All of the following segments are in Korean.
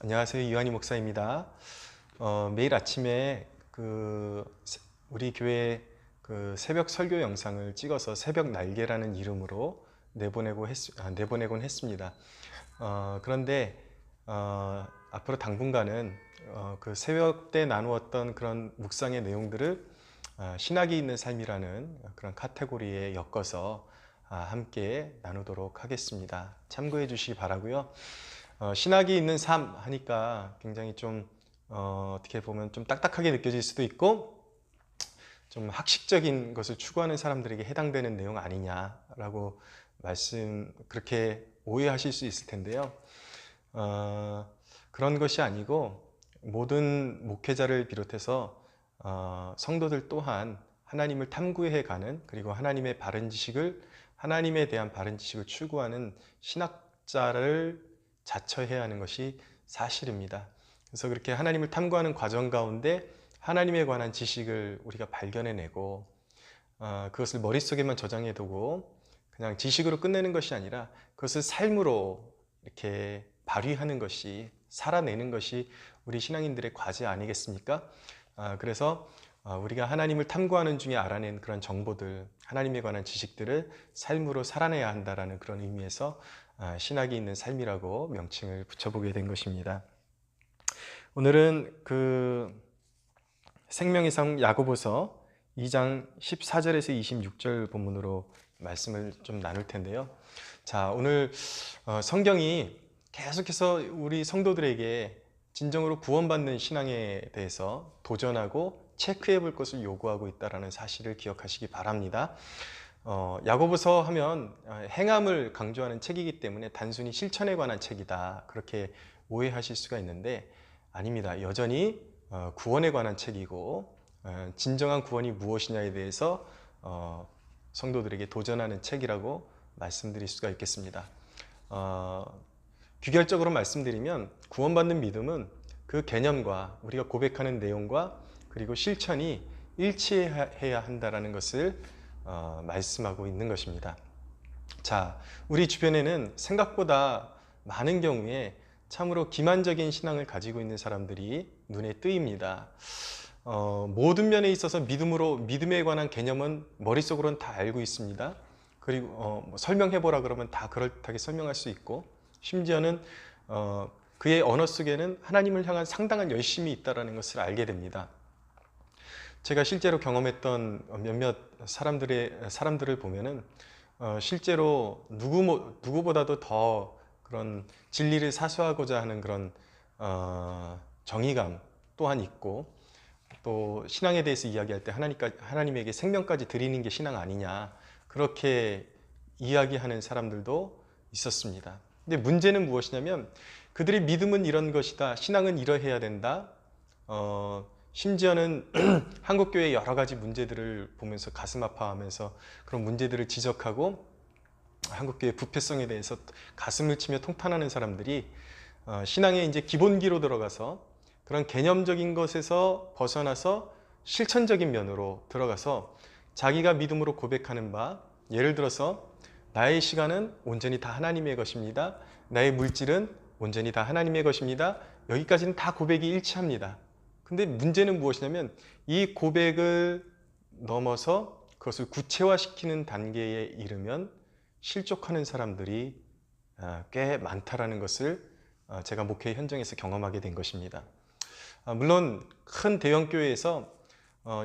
안녕하세요. 이완희 목사입니다. 매일 아침에 우리 교회 새벽 설교 영상을 찍어서 새벽 날개라는 이름으로 내보내곤 했습니다. 그런데 앞으로 당분간은 그 새벽 때 나누었던 그런 묵상의 내용들을 신학이 있는 삶이라는 그런 카테고리에 엮어서 함께 나누도록 하겠습니다. 참고해 주시기 바라고요. 신학이 있는 삶 하니까 굉장히 좀 어떻게 보면 좀 딱딱하게 느껴질 수도 있고 좀 학식적인 것을 추구하는 사람들에게 해당되는 내용 아니냐라고 그렇게 오해하실 수 있을 텐데요. 그런 것이 아니고 모든 목회자를 비롯해서 성도들 또한 하나님을 탐구해가는, 그리고 하나님에 대한 바른 지식을 추구하는 신학자를 자처해야 하는 것이 사실입니다. 그래서 그렇게 하나님을 탐구하는 과정 가운데 하나님에 관한 지식을 우리가 발견해내고 그것을 머릿속에만 저장해두고 그냥 지식으로 끝내는 것이 아니라 그것을 삶으로 이렇게 발휘하는 것이, 살아내는 것이 우리 신앙인들의 과제 아니겠습니까? 그래서 우리가 하나님을 탐구하는 중에 알아낸 그런 정보들, 하나님에 관한 지식들을 삶으로 살아내야 한다는 그런 의미에서 신학이 있는 삶이라고 명칭을 붙여보게 된 것입니다. 오늘은 생명의 성 야고보서 2장 14절에서 26절 본문으로 말씀을 좀 나눌 텐데요. 자, 오늘 성경이 계속해서 우리 성도들에게 진정으로 구원받는 신앙에 대해서 도전하고 체크해 볼 것을 요구하고 있다는 사실을 기억하시기 바랍니다. 야고보서 하면 행함을 강조하는 책이기 때문에 단순히 실천에 관한 책이다, 그렇게 오해하실 수가 있는데 아닙니다. 여전히 구원에 관한 책이고 진정한 구원이 무엇이냐에 대해서 성도들에게 도전하는 책이라고 말씀드릴 수가 있겠습니다. 규결적으로 말씀드리면 구원받는 믿음은 그 개념과 우리가 고백하는 내용과 그리고 실천이 일치해야 한다는 것을 말씀하고 있는 것입니다. 자, 우리 주변에는 생각보다 많은 경우에 참으로 기만적인 신앙을 가지고 있는 사람들이 눈에 띄입니다. 모든 면에 있어서 믿음에 관한 개념은 머릿속으로는 다 알고 있습니다. 그리고 뭐 설명해보라 그러면 다 그럴듯하게 설명할 수 있고, 심지어는 그의 언어 속에는 하나님을 향한 상당한 열심이 있다는 것을 알게 됩니다. 제가 실제로 경험했던 몇몇 사람들을 보면은 실제로 누구보다도 더 그런 진리를 사수하고자 하는 그런 정의감 또한 있고, 또 신앙에 대해서 이야기할 때 하나님에게 생명까지 드리는 게 신앙 아니냐, 그렇게 이야기하는 사람들도 있었습니다. 근데 문제는 무엇이냐면 그들의 믿음은 이런 것이다, 신앙은 이러해야 된다, 심지어는 한국교회의 여러 가지 문제들을 보면서 가슴 아파하면서 그런 문제들을 지적하고 한국교회 부패성에 대해서 가슴을 치며 통탄하는 사람들이 신앙의 이제 기본기로 들어가서 그런 개념적인 것에서 벗어나서 실천적인 면으로 들어가서 자기가 믿음으로 고백하는 바, 예를 들어서 나의 시간은 온전히 다 하나님의 것입니다, 나의 물질은 온전히 다 하나님의 것입니다, 여기까지는 다 고백이 일치합니다. 근데 문제는 무엇이냐면 이 고백을 넘어서 그것을 구체화시키는 단계에 이르면 실족하는 사람들이 꽤 많다라는 것을 제가 목회 현장에서 경험하게 된 것입니다. 물론 큰 대형 교회에서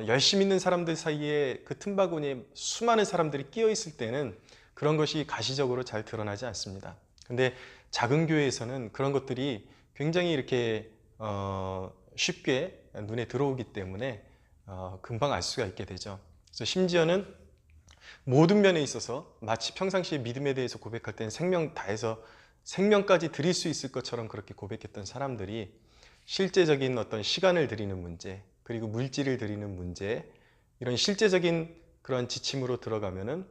열심히 있는 사람들 사이에 그 틈바구니에 수많은 사람들이 끼어 있을 때는 그런 것이 가시적으로 잘 드러나지 않습니다. 근데 작은 교회에서는 그런 것들이 굉장히 이렇게 쉽게 눈에 들어오기 때문에 금방 알 수가 있게 되죠. 그래서 심지어는 모든 면에 있어서 마치 평상시에 믿음에 대해서 고백할 때는 생명 다해서 생명까지 드릴 수 있을 것처럼 그렇게 고백했던 사람들이 실제적인 어떤 시간을 드리는 문제, 그리고 물질을 드리는 문제, 이런 실제적인 그런 지침으로 들어가면은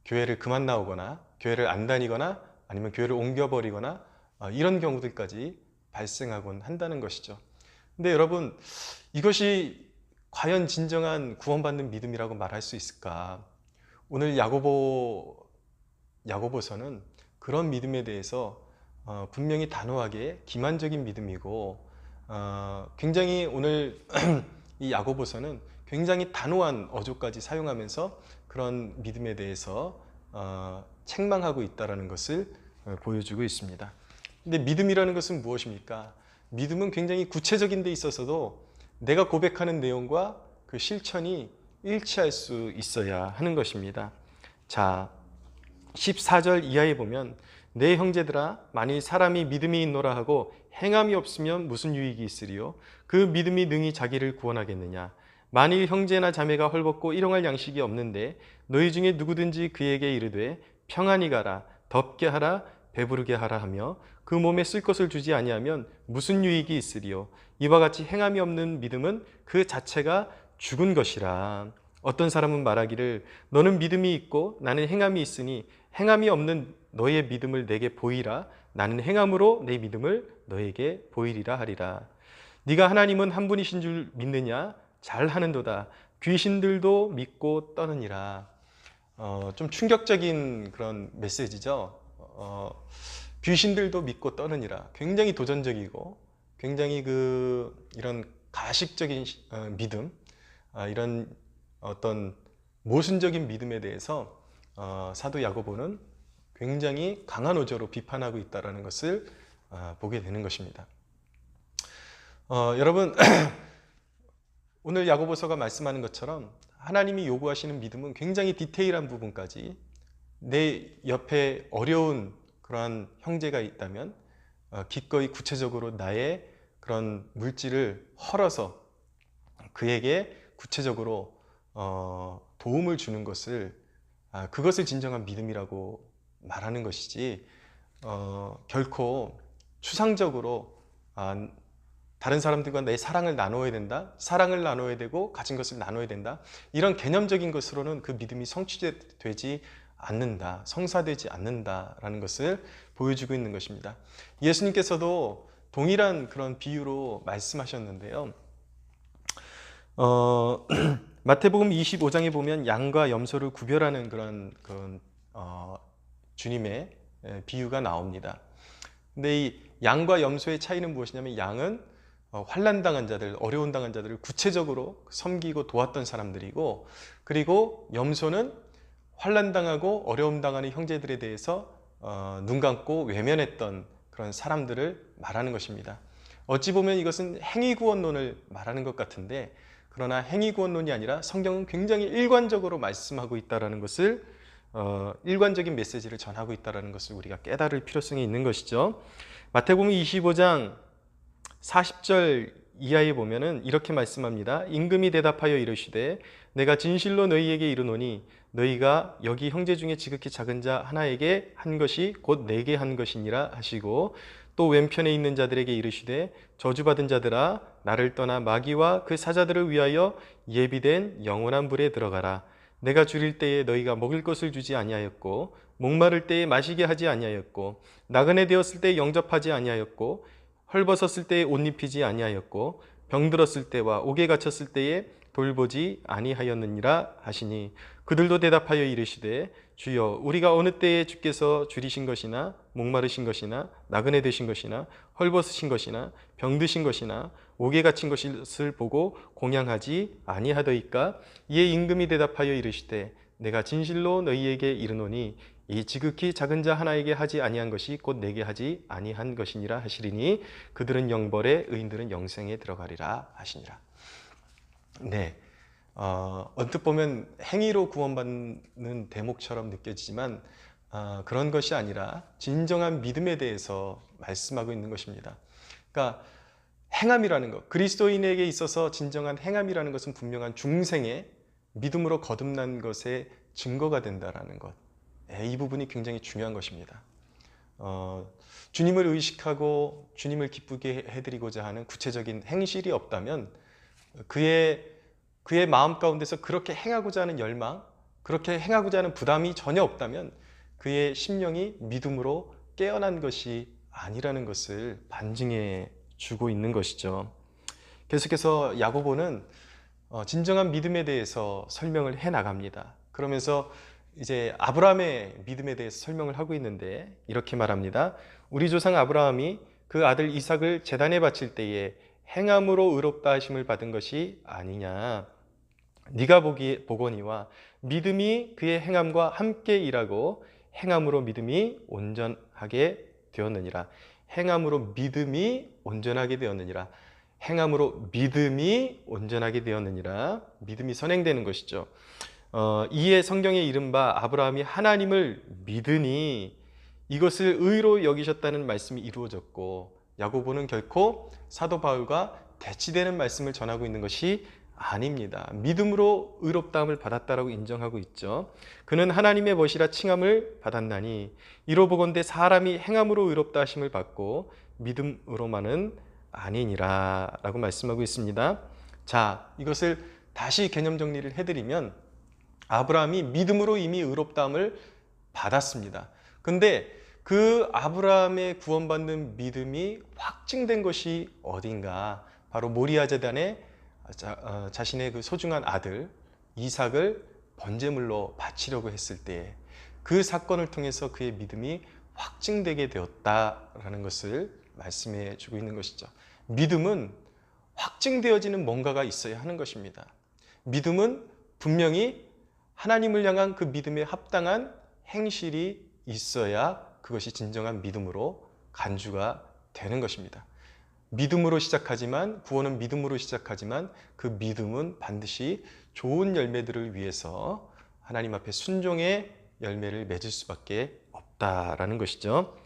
교회를 그만 나오거나 교회를 안 다니거나 아니면 교회를 옮겨버리거나 이런 경우들까지 발생하곤 한다는 것이죠. 근데 여러분, 이것이 과연 진정한 구원받는 믿음이라고 말할 수 있을까? 오늘 야고보서는 그런 믿음에 대해서 분명히 단호하게 기만적인 믿음이고 굉장히 오늘 이 야고보서는 굉장히 단호한 어조까지 사용하면서 그런 믿음에 대해서 책망하고 있다는 것을 보여주고 있습니다. 근데 믿음이라는 것은 무엇입니까? 믿음은 굉장히 구체적인 데 있어서도 내가 고백하는 내용과 그 실천이 일치할 수 있어야 하는 것입니다. 자, 14절 이하에 보면 내 형제들아 만일 사람이 믿음이 있노라 하고 행함이 없으면 무슨 유익이 있으리요? 그 믿음이 능히 자기를 구원하겠느냐? 만일 형제나 자매가 헐벗고 일용할 양식이 없는데 너희 중에 누구든지 그에게 이르되 평안히 가라 덥게 하라 배부르게 하라 하며 그 몸에 쓸 것을 주지 아니하면 무슨 유익이 있으리요? 이와 같이 행함이 없는 믿음은 그 자체가 죽은 것이라. 어떤 사람은 말하기를 너는 믿음이 있고 나는 행함이 있으니 행함이 없는 너의 믿음을 내게 보이라. 나는 행함으로 내 믿음을 너에게 보이리라 하리라. 네가 하나님은 한 분이신 줄 믿느냐? 잘하는도다. 귀신들도 믿고 떠느니라. 좀 충격적인 그런 메시지죠. 귀신들도 믿고 떠느니라. 굉장히 도전적이고 굉장히 이런 가식적인 믿음, 이런 어떤 모순적인 믿음에 대해서 사도 야고보는 굉장히 강한 어조로 비판하고 있다는 것을 보게 되는 것입니다. 여러분 오늘 야고보서가 말씀하는 것처럼 하나님이 요구하시는 믿음은 굉장히 디테일한 부분까지 내 옆에 어려운 그러한 형제가 있다면 기꺼이 구체적으로 나의 그런 물질을 헐어서 그에게 구체적으로 도움을 주는 것을 그것을 진정한 믿음이라고 말하는 것이지 결코 추상적으로 다른 사람들과 내 사랑을 나눠야 된다, 사랑을 나눠야 되고 가진 것을 나눠야 된다, 이런 개념적인 것으로는 그 믿음이 성취되지 않는다, 성사되지 않는다라는 것을 보여주고 있는 것입니다. 예수님께서도 동일한 그런 비유로 말씀하셨는데요. 마태복음 25장에 보면 양과 염소를 구별하는 그런 주님의 비유가 나옵니다. 근데 이 양과 염소의 차이는 무엇이냐면 양은 환난당한 자들, 어려운 당한 자들을 구체적으로 섬기고 도왔던 사람들이고, 그리고 염소는 환난당하고 어려움 당하는 형제들에 대해서 눈 감고 외면했던 그런 사람들을 말하는 것입니다. 어찌 보면 이것은 행위구원론을 말하는 것 같은데, 그러나 행위구원론이 아니라 성경은 굉장히 일관적으로 말씀하고 있다는 것을 일관적인 메시지를 전하고 있다는 것을 우리가 깨달을 필요성이 있는 것이죠. 마태복음 25장 40절 이하에 보면은 이렇게 말씀합니다. 임금이 대답하여 이르시되 내가 진실로 너희에게 이르노니 너희가 여기 형제 중에 지극히 작은 자 하나에게 한 것이 곧 내게 한 것이니라 하시고, 또 왼편에 있는 자들에게 이르시되 저주받은 자들아 나를 떠나 마귀와 그 사자들을 위하여 예비된 영원한 불에 들어가라. 내가 줄일 때에 너희가 먹을 것을 주지 아니하였고 목마를 때에 마시게 하지 아니하였고 나그네 되었을 때에 영접하지 아니하였고 헐벗었을 때에 옷 입히지 아니하였고 병들었을 때와 옥에 갇혔을 때에 돌보지 아니하였느니라 하시니, 그들도 대답하여 이르시되 주여 우리가 어느 때에 주께서 줄이신 것이나 목마르신 것이나 나그네 되신 것이나 헐벗으신 것이나 병드신 것이나 옥에 갇힌 것을 보고 공양하지 아니하더이까? 이에 임금이 대답하여 이르시되 내가 진실로 너희에게 이르노니 이 지극히 작은 자 하나에게 하지 아니한 것이 곧 내게 하지 아니한 것이니라 하시리니 그들은 영벌에 의인들은 영생에 들어가리라 하시니라. 네, 언뜻 보면 행위로 구원받는 대목처럼 느껴지지만 그런 것이 아니라 진정한 믿음에 대해서 말씀하고 있는 것입니다. 그러니까 행함이라는 것, 그리스도인에게 있어서 진정한 행함이라는 것은 분명한 중생의 믿음으로 거듭난 것의 증거가 된다는 것. 이 부분이 굉장히 중요한 것입니다. 주님을 의식하고 주님을 기쁘게 해드리고자 하는 구체적인 행실이 없다면 그의 마음 가운데서 그렇게 행하고자 하는 열망, 그렇게 행하고자 하는 부담이 전혀 없다면 그의 심령이 믿음으로 깨어난 것이 아니라는 것을 반증해 주고 있는 것이죠. 계속해서 야고보는 진정한 믿음에 대해서 설명을 해 나갑니다. 그러면서 이제 아브라함의 믿음에 대해서 설명을 하고 있는데 이렇게 말합니다. 우리 조상 아브라함이 그 아들 이삭을 제단에 바칠 때에 행함으로 의롭다 하심을 받은 것이 아니냐. 네가 보거니와 믿음이 그의 행함과 함께 일하고 행함으로 믿음이 온전하게 되었느니라. 행함으로 믿음이 온전하게 되었느니라. 행함으로 믿음이 온전하게 되었느니라. 믿음이 선행되는 것이죠. 이에 성경에 이른바 아브라함이 하나님을 믿으니 이것을 의로 여기셨다는 말씀이 이루어졌고, 야고보는 결코 사도 바울과 대치되는 말씀을 전하고 있는 것이 아닙니다. 믿음으로 의롭다함을 받았다라고 인정하고 있죠. 그는 하나님의 벗이라 칭함을 받았나니 이로 보건대 사람이 행함으로 의롭다 하심을 받고 믿음으로만은 아니니라 라고 말씀하고 있습니다. 자, 이것을 다시 개념 정리를 해드리면 아브라함이 믿음으로 이미 의롭다함을 받았습니다. 근데 그 아브라함의 구원받는 믿음이 확증된 것이 어딘가? 바로 모리아 제단에 자신의 그 소중한 아들 이삭을 번제물로 바치려고 했을 때 그 사건을 통해서 그의 믿음이 확증되게 되었다라는 것을 말씀해 주고 있는 것이죠. 믿음은 확증되어지는 뭔가가 있어야 하는 것입니다. 믿음은 분명히 하나님을 향한 그 믿음에 합당한 행실이 있어야 그것이 진정한 믿음으로 간주가 되는 것입니다. 믿음으로 시작하지만, 구원은 믿음으로 시작하지만 그 믿음은 반드시 좋은 열매들을 위해서 하나님 앞에 순종의 열매를 맺을 수밖에 없다라는 것이죠.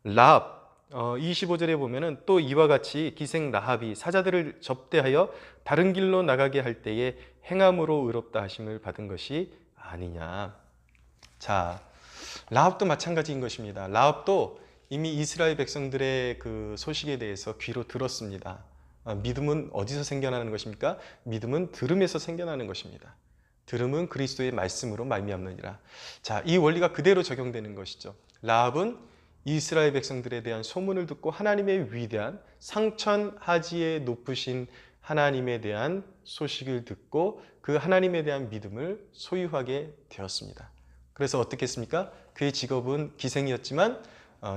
라합 25절에 보면은 또 이와 같이 기생 라합이 사자들을 접대하여 다른 길로 나가게 할 때에 행함으로 의롭다 하심을 받은 것이 아니냐. 자, 라합도 마찬가지인 것입니다. 라합도 이미 이스라엘 백성들의 그 소식에 대해서 귀로 들었습니다. 믿음은 어디서 생겨나는 것입니까? 믿음은 들음에서 생겨나는 것입니다. 들음은 그리스도의 말씀으로 말미암느니라. 자, 이 원리가 그대로 적용되는 것이죠. 라합은 이스라엘 백성들에 대한 소문을 듣고 하나님의 위대한 상천하지에 높으신 하나님에 대한 소식을 듣고 그 하나님에 대한 믿음을 소유하게 되었습니다. 그래서 어떻게 했습니까? 그의 직업은 기생이었지만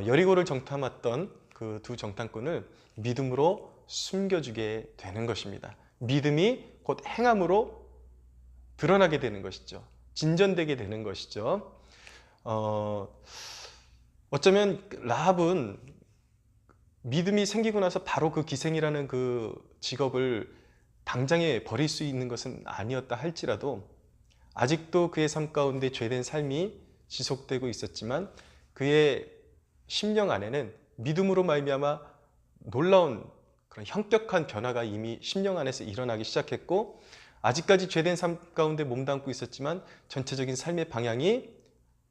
여리고를 정탐했던 그 두 정탐꾼을 믿음으로 숨겨주게 되는 것입니다. 믿음이 곧 행함으로 드러나게 되는 것이죠. 진전되게 되는 것이죠. 어쩌면 라합은 믿음이 생기고 나서 바로 그 기생이라는 그 직업을 당장에 버릴 수 있는 것은 아니었다 할지라도 아직도 그의 삶 가운데 죄된 삶이 지속되고 있었지만 그의 심령 안에는 믿음으로 말미암아 놀라운 그런 현격한 변화가 이미 심령 안에서 일어나기 시작했고, 아직까지 죄된 삶 가운데 몸담고 있었지만 전체적인 삶의 방향이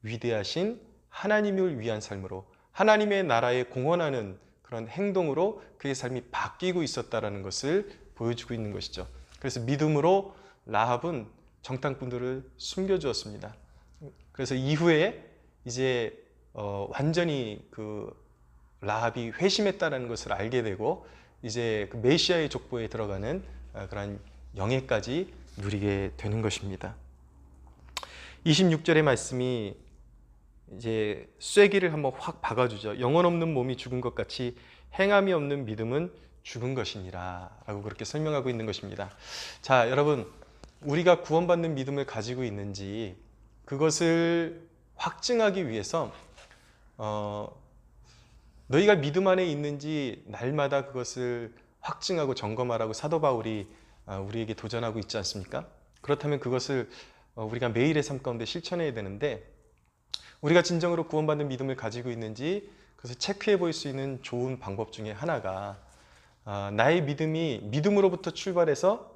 위대하신 하나님을 위한 삶으로, 하나님의 나라에 공헌하는 그런 행동으로 그의 삶이 바뀌고 있었다는 것을 보여주고 있는 것이죠. 그래서 믿음으로 라합은 정탐꾼들을 숨겨주었습니다. 그래서 이후에 이제 완전히 그 라합이 회심했다는 것을 알게 되고 이제 그 메시아의 족보에 들어가는 그런 영예까지 누리게 되는 것입니다. 26절의 말씀이 이제 쐐기를 한번 확 박아주죠. 영혼 없는 몸이 죽은 것 같이 행함이 없는 믿음은 죽은 것이니라 라고 그렇게 설명하고 있는 것입니다. 자, 여러분, 우리가 구원받는 믿음을 가지고 있는지 그것을 확증하기 위해서 너희가 믿음 안에 있는지 날마다 그것을 확증하고 점검하라고 사도 바울이 우리에게 도전하고 있지 않습니까? 그렇다면 그것을 우리가 매일의 삶 가운데 실천해야 되는데, 우리가 진정으로 구원받는 믿음을 가지고 있는지 그것을 체크해 볼 수 있는 좋은 방법 중에 하나가 나의 믿음이 믿음으로부터 출발해서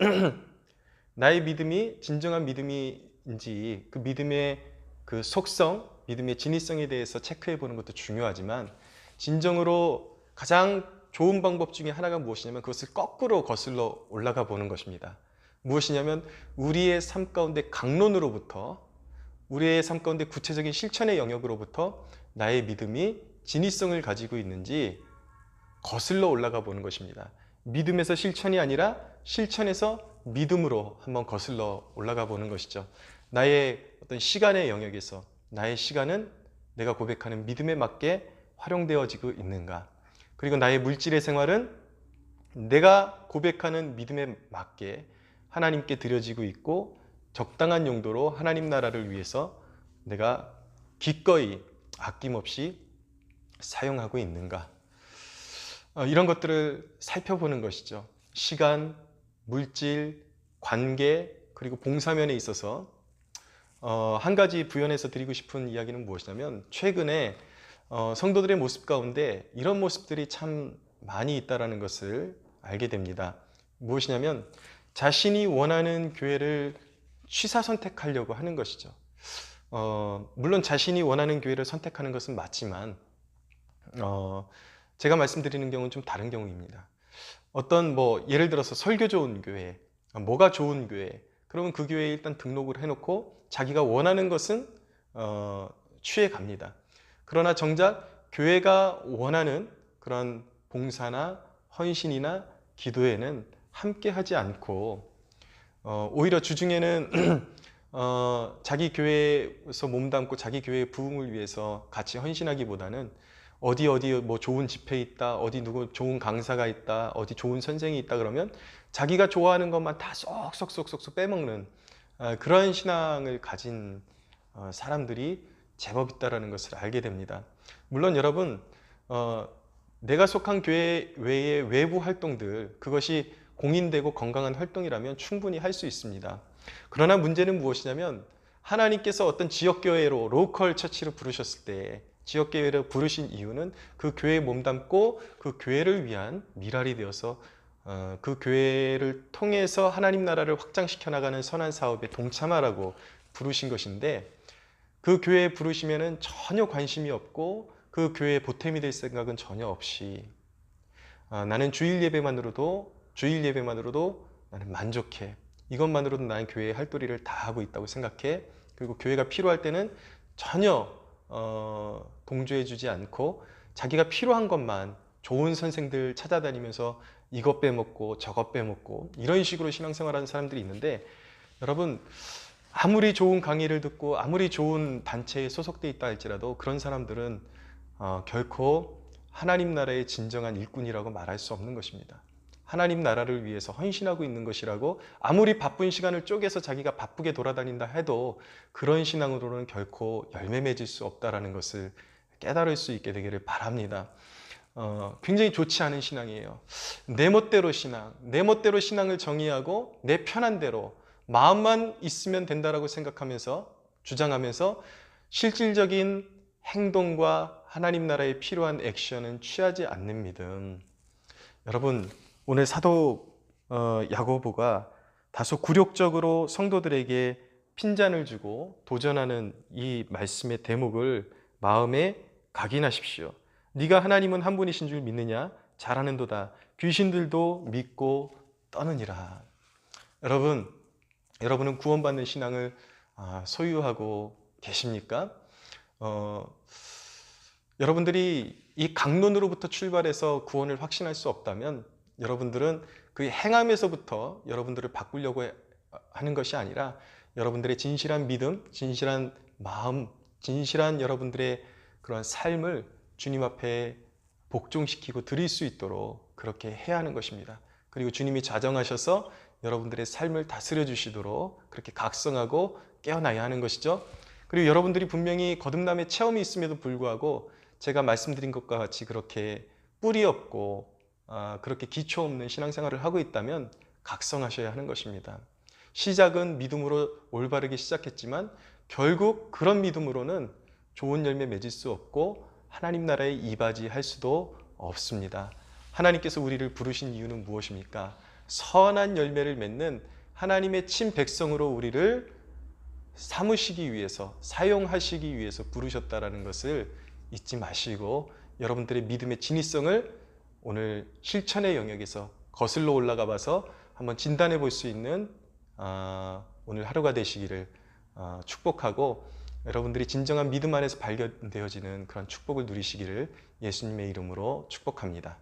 나의 믿음이 진정한 믿음인지 그 믿음의 그 속성, 믿음의 진위성에 대해서 체크해 보는 것도 중요하지만, 진정으로 가장 좋은 방법 중에 하나가 무엇이냐면 그것을 거꾸로 거슬러 올라가 보는 것입니다. 무엇이냐면 우리의 삶 가운데 강론으로부터, 우리의 삶 가운데 구체적인 실천의 영역으로부터 나의 믿음이 진위성을 가지고 있는지 거슬러 올라가 보는 것입니다. 믿음에서 실천이 아니라 실천에서 믿음으로 한번 거슬러 올라가 보는 것이죠. 나의 어떤 시간의 영역에서 나의 시간은 내가 고백하는 믿음에 맞게 활용되어지고 있는가? 그리고 나의 물질의 생활은 내가 고백하는 믿음에 맞게 하나님께 드려지고 있고 적당한 용도로 하나님 나라를 위해서 내가 기꺼이 아낌없이 사용하고 있는가? 이런 것들을 살펴보는 것이죠. 시간, 물질, 관계, 그리고 봉사면에 있어서 한 가지 부연해서 드리고 싶은 이야기는 무엇이냐면 최근에 성도들의 모습 가운데 이런 모습들이 참 많이 있다는 것을 알게 됩니다. 무엇이냐면 자신이 원하는 교회를 취사 선택하려고 하는 것이죠. 물론 자신이 원하는 교회를 선택하는 것은 맞지만 제가 말씀드리는 경우는 좀 다른 경우입니다. 어떤 예를 들어서 설교 좋은 교회, 뭐가 좋은 교회, 그러면 그 교회에 일단 등록을 해놓고 자기가 원하는 것은 취해 갑니다. 그러나 정작 교회가 원하는 그런 봉사나 헌신이나 기도에는 함께 하지 않고 오히려 주중에는 자기 교회에서 몸담고 자기 교회의 부흥을 위해서 같이 헌신하기보다는 어디 뭐 좋은 집회 있다, 어디 누구 좋은 강사가 있다, 어디 좋은 선생이 있다 그러면 자기가 좋아하는 것만 다 쏙쏙쏙쏙 빼먹는 그러한 신앙을 가진 사람들이 제법 있다는 것을 알게 됩니다. 물론 여러분 내가 속한 교회 외의 외부 활동들 그것이 공인되고 건강한 활동이라면 충분히 할 수 있습니다. 그러나 문제는 무엇이냐면 하나님께서 어떤 지역교회로 로컬 처치로 부르셨을 때 지역교회를 부르신 이유는 그 교회에 몸담고 그 교회를 위한 미랄이 되어서 그 교회를 통해서 하나님 나라를 확장시켜 나가는 선한 사업에 동참하라고 부르신 것인데 그 교회에 부르시면은 전혀 관심이 없고 그 교회에 보탬이 될 생각은 전혀 없이 나는 주일 예배만으로도 나는 만족해. 이것만으로도 나는 교회의 할 도리를 다 하고 있다고 생각해. 그리고 교회가 필요할 때는 전혀 동조해 주지 않고 자기가 필요한 것만 좋은 선생들 찾아다니면서 이것 빼먹고 저것 빼먹고 이런 식으로 신앙생활하는 사람들이 있는데 여러분 아무리 좋은 강의를 듣고 아무리 좋은 단체에 소속돼 있다 할지라도 그런 사람들은 결코 하나님 나라의 진정한 일꾼이라고 말할 수 없는 것입니다. 하나님 나라를 위해서 헌신하고 있는 것이라고 아무리 바쁜 시간을 쪼개서 자기가 바쁘게 돌아다닌다 해도 그런 신앙으로는 결코 열매 맺을 수 없다는 것을 깨달을 수 있게 되기를 바랍니다. 굉장히 좋지 않은 신앙이에요. 내 멋대로 신앙을 정의하고 내 편한 대로 마음만 있으면 된다라고 생각하면서 주장하면서 실질적인 행동과 하나님 나라에 필요한 액션은 취하지 않는 믿음. 여러분 오늘 사도 야고보가 다소 굴욕적으로 성도들에게 핀잔을 주고 도전하는 이 말씀의 대목을 마음에 각인하십시오. 네가 하나님은 한 분이신 줄 믿느냐? 잘하는도다. 귀신들도 믿고 떠느니라. 여러분은 구원받는 신앙을 소유하고 계십니까? 여러분들이 이 강론으로부터 출발해서 구원을 확신할 수 없다면 여러분들은 그 행함에서부터 여러분들을 바꾸려고 하는 것이 아니라 여러분들의 진실한 믿음, 진실한 마음, 진실한 여러분들의 그런 삶을 주님 앞에 복종시키고 드릴 수 있도록 그렇게 해야 하는 것입니다. 그리고 주님이 자정하셔서 여러분들의 삶을 다스려 주시도록 그렇게 각성하고 깨어나야 하는 것이죠. 그리고 여러분들이 분명히 거듭남의 체험이 있음에도 불구하고 제가 말씀드린 것과 같이 그렇게 뿌리 없고 그렇게 기초 없는 신앙생활을 하고 있다면 각성하셔야 하는 것입니다. 시작은 믿음으로 올바르게 시작했지만 결국 그런 믿음으로는 좋은 열매 맺을 수 없고 하나님 나라에 이바지할 수도 없습니다. 하나님께서 우리를 부르신 이유는 무엇입니까? 선한 열매를 맺는 하나님의 친백성으로 우리를 삼으시기 위해서, 사용하시기 위해서 부르셨다는 것을 잊지 마시고 여러분들의 믿음의 진위성을 오늘 실천의 영역에서 거슬러 올라가 봐서 한번 진단해 볼 수 있는 오늘 하루가 되시기를 축복하고 여러분들이 진정한 믿음 안에서 발견되어지는 그런 축복을 누리시기를 예수님의 이름으로 축복합니다.